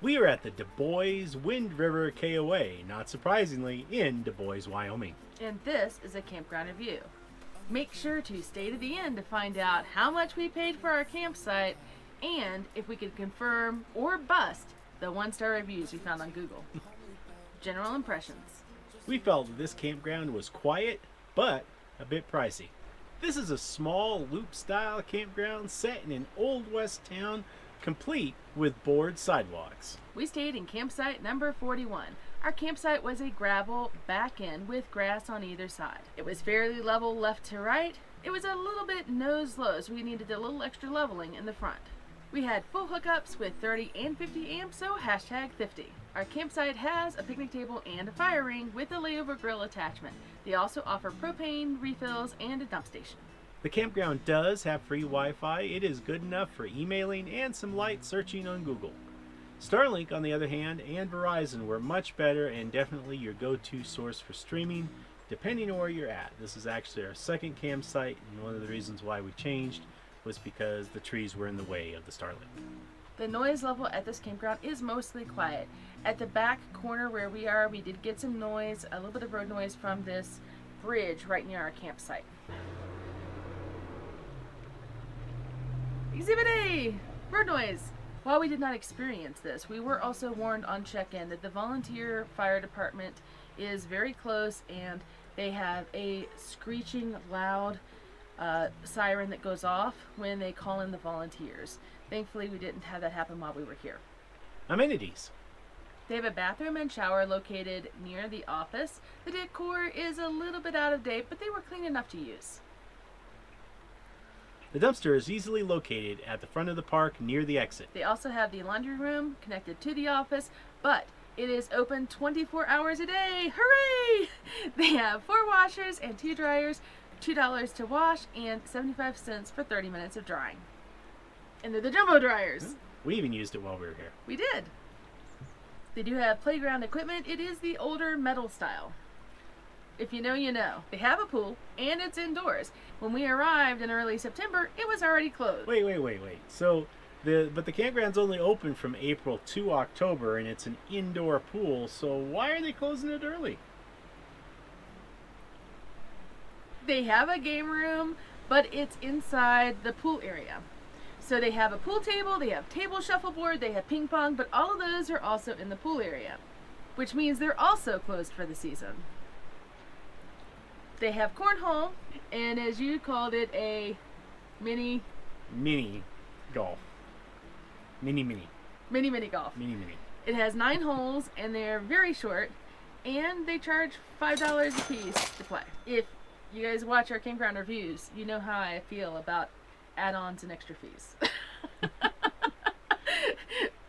We are at the Dubois Wind River KOA, not surprisingly, in Dubois, Wyoming. And this is a campground review. Make sure to stay to the end to find out how much we paid for our campsite and if we can confirm or bust the 1-star reviews we found on Google. General impressions. We felt that this campground was quiet, but a bit pricey. This is a small loop-style campground set in an Old West town, complete with board sidewalks. We stayed in campsite number 41. Our campsite was a gravel back end with grass on either side. It was fairly level left to right. It was a little bit nose low, so we needed a little extra leveling in the front. We had full hookups with 30 and 50 amps, so #50. Our campsite has a picnic table and a fire ring with a layover grill attachment. They also offer propane refills and a dump station. The campground does have free Wi-Fi. It is good enough for emailing and some light searching on Google. Starlink, on the other hand, and Verizon were much better and definitely your go-to source for streaming, depending on where you're at. This is actually our second campsite, and one of the reasons why we changed was because the trees were in the way of the Starlink. The noise level at this campground is mostly quiet. At the back corner where we are, we did get some noise, a little bit of road noise from this bridge right near our campsite. Exhibit A! Road noise! While we did not experience this, we were also warned on check-in that the volunteer fire department is very close and they have a screeching loud siren that goes off when they call in the volunteers. Thankfully, we didn't have that happen while we were here. Amenities. They have a bathroom and shower located near the office. The decor is a little bit out of date, but they were clean enough to use. The dumpster is easily located at the front of the park near the exit. They also have the laundry room connected to the office, but it is open 24 hours a day. Hooray! They have 4 washers and 2 dryers, $2 to wash, and 75 cents for 30 minutes of drying. And they're the jumbo dryers. We even used it while we were here. We did. They do have playground equipment. It is the older metal style. If you know, you know. They have a pool, and it's indoors. When we arrived in early September, it was already closed. Wait. So, the campground's only open from April to October, and it's an indoor pool, so why are they closing it early? They have a game room, but it's inside the pool area. So they have a pool table, they have table shuffleboard, they have ping pong, but all of those are also in the pool area, which means they're also closed for the season. They have cornhole, and as you called it, a mini golf. Mini golf. Mini. It has 9 holes, and they're very short, and they charge $5 a piece to play. If you guys watch our campground reviews, you know how I feel about add-ons and extra fees.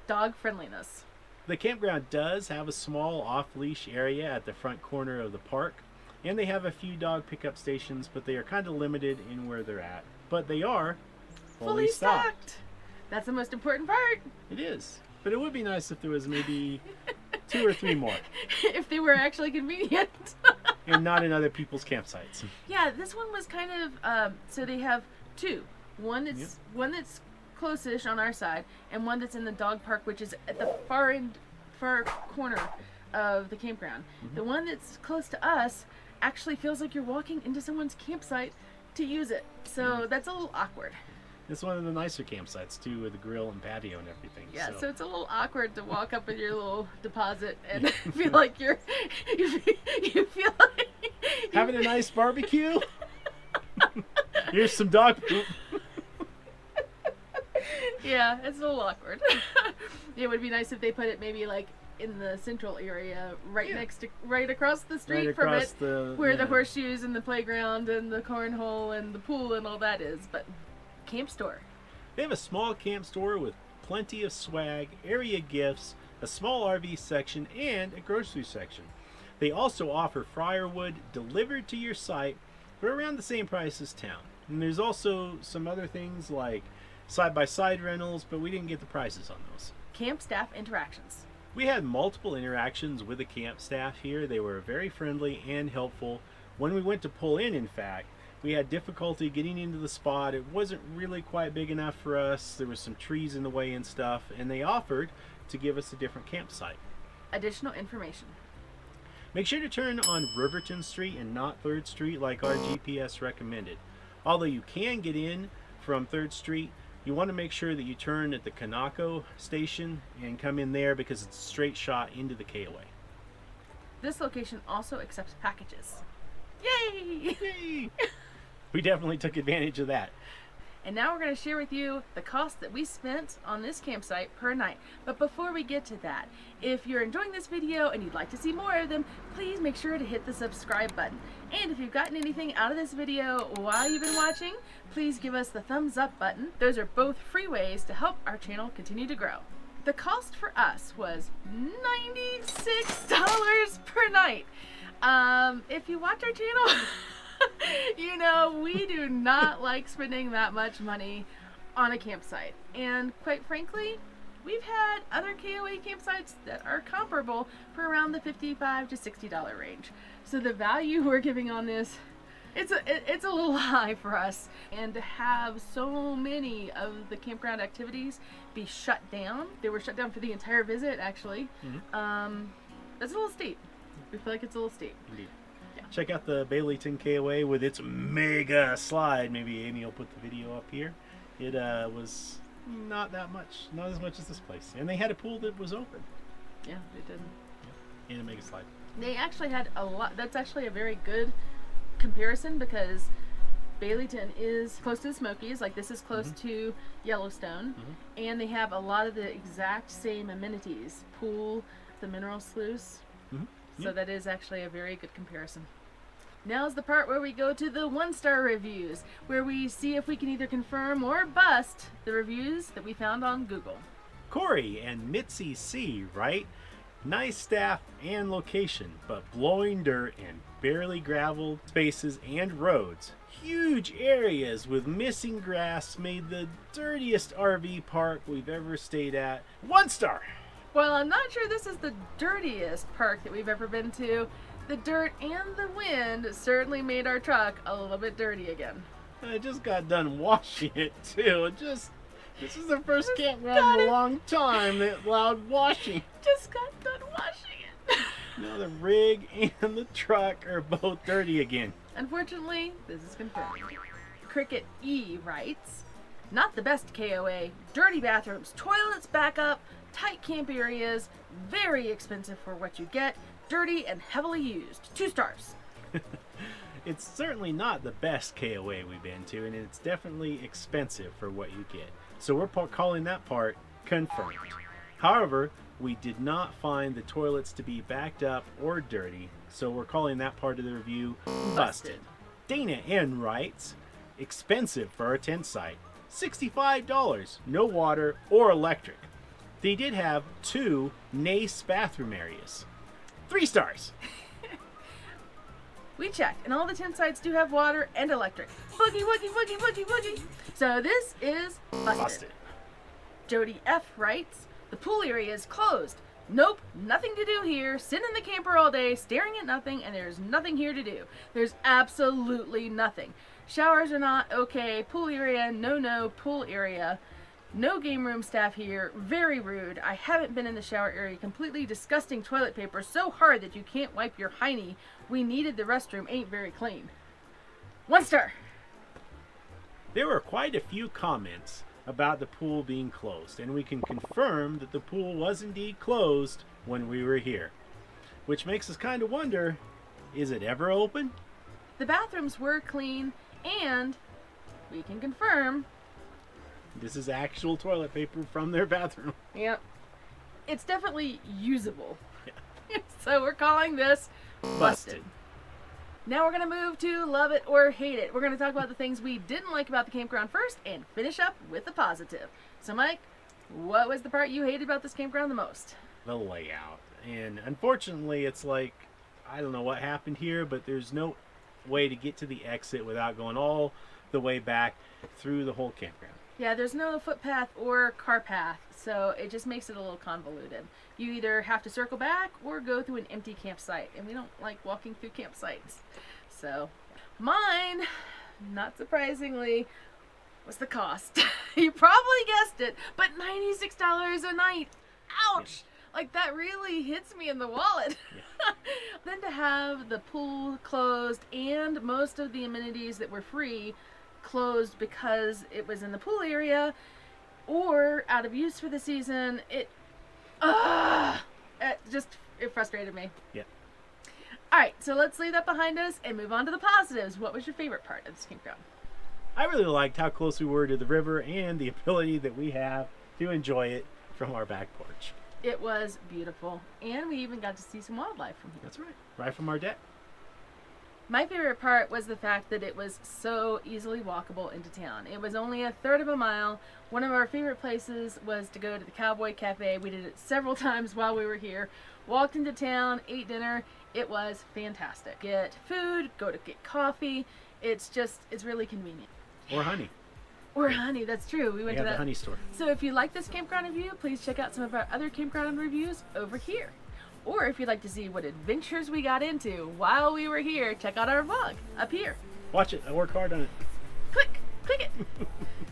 Dog friendliness. The campground does have a small off-leash area at the front corner of the park, and they have a few dog pickup stations, but they are kind of limited in where they're at. But they are fully stocked. That's the most important part. It is. But it would be nice if there was maybe 2 or 3 more. If they were actually convenient. And not in other people's campsites. Yeah, this one was kind of, so they have 2. One that's close-ish on our side, and one that's in the dog park, which is at the far corner of the campground. Mm-hmm. The one that's close to us actually feels like you're walking into someone's campsite to use it. So that's a little awkward. It's one of the nicer campsites too, with the grill and patio and everything. Yeah, so it's a little awkward to walk up with your little deposit and feel like you feel like having a nice barbecue. Here's some dog poop. Yeah, it's a little awkward. It would be nice if they put it maybe like in the central area, right across the street from it, where the horseshoes and the playground and the cornhole and the pool and all that is. But camp store. They have a small camp store with plenty of swag, area gifts, a small RV section, and a grocery section. They also offer firewood delivered to your site for around the same price as town. And there's also some other things like side-by-side rentals, but we didn't get the prices on those. Camp staff interactions. We had multiple interactions with the camp staff here. They were very friendly and helpful. When we went to pull in fact, we had difficulty getting into the spot. It wasn't really quite big enough for us. There was some trees in the way and stuff, and they offered to give us a different campsite. Additional information. Make sure to turn on Riverton Street and not 3rd Street like our GPS recommended. Although you can get in from 3rd Street, you want to make sure that you turn at the Kanako station and come in there because it's a straight shot into the KOA. This location also accepts packages. Yay! Yay! We definitely took advantage of that. And now we're going to share with you the cost that we spent on this campsite per night. But before we get to that, if you're enjoying this video and you'd like to see more of them, please make sure to hit the subscribe button. And if you've gotten anything out of this video while you've been watching, please give us the thumbs up button. Those are both free ways to help our channel continue to grow. The cost for us was $96 per night. If you watch our channel, you know we do not like spending that much money on a campsite. And quite frankly, we've had other KOA campsites that are comparable for around the $55 to $60 range. So the value we're giving on this, it's a little high for us. And to have so many of the campground activities be shut down, they were shut down for the entire visit actually, that's a little steep. We feel like it's a little steep. Indeed. Yeah. Check out the Baileyton KOA with its mega slide. Maybe Amy will put the video up here. It was not that much, not as much as this place. And they had a pool that was open. Yeah, they did. Yeah. And a mega slide. They actually had a lot. That's actually a very good comparison because Baileyton is close to the Smokies, like this is close to Yellowstone, and they have a lot of the exact same amenities. Pool, the mineral sluice. So that is actually a very good comparison. Now's the part where we go to the 1-star reviews, where we see if we can either confirm or bust the reviews that we found on Google. Corey and Mitzi C. write, nice staff and location, but blowing dirt and barely gravel spaces and roads. Huge areas with missing grass made the dirtiest RV park we've ever stayed at. 1 star! Well, I'm not sure this is the dirtiest park that we've ever been to. The dirt and the wind certainly made our truck a little bit dirty again. I just got done washing it too. This is the first campground in a long time that allowed washing. Just got done washing it. Now the rig and the truck are both dirty again. Unfortunately, this is confirmed. Cricket E writes, not the best KOA, dirty bathrooms, toilets back up, tight camp areas, very expensive for what you get, dirty and heavily used. 2 stars. It's certainly not the best KOA we've been to, and it's definitely expensive for what you get. So we're calling that part confirmed. However, we did not find the toilets to be backed up or dirty, so we're calling that part of the review busted. Dana N writes, expensive for our tent site. $65, no water or electric. They did have 2 nice bathroom areas. 3 stars. We checked, and all the tent sites do have water and electric. Boogie, woogie, woogie, woogie, woogie. So this is busted. Jody F writes, the pool area is closed. Nope, nothing to do here. Sit in the camper all day, staring at nothing, and there's nothing here to do. There's absolutely nothing. Showers are not okay. Pool area, no, pool area. No game room staff here. Very rude. I haven't been in the shower area. Completely disgusting toilet paper. So hard that you can't wipe your hiney. We needed the restroom. Ain't very clean. 1 star. There were quite a few comments about the pool being closed, and we can confirm that the pool was indeed closed when we were here. Which makes us kind of wonder, is it ever open? The bathrooms were clean, and we can confirm this is actual toilet paper from their bathroom. Yep. It's definitely usable. Yeah. So we're calling this busted. Now we're going to move to love it or hate it. We're going to talk about the things we didn't like about the campground first and finish up with the positive. So Mike, what was the part you hated about this campground the most? The layout. And unfortunately, it's like, I don't know what happened here, but there's no way to get to the exit without going all the way back through the whole campground. Yeah, there's no footpath or car path, so it just makes it a little convoluted. You either have to circle back or go through an empty campsite, and we don't like walking through campsites. So, mine, not surprisingly, was the cost. You probably guessed it, but $96 a night. ouch! Like, that really hits me in the wallet. Yeah. Then to have the pool closed and most of the amenities that were free closed because it was in the pool area or out of use for the season, it frustrated me. Yeah. All right, so let's leave that behind us and move on to the positives. What was your favorite part of this campground? I really liked how close we were to the river and the ability that we have to enjoy it from our back porch. It was beautiful, and we even got to see some wildlife from here. That's right. Right from our deck. My favorite part was the fact that it was so easily walkable into town. It was only a third of a mile. One of our favorite places was to go to the Cowboy Cafe. We did it several times while we were here. Walked into town, ate dinner. It was fantastic. Get food, go to get coffee. It's really convenient. Or honey. Or honey, that's true. We went to the that honey store. So if you like this campground review, please check out some of our other campground reviews over here. Or if you'd like to see what adventures we got into while we were here, check out our vlog up here. Watch it. I worked hard on it. Click it.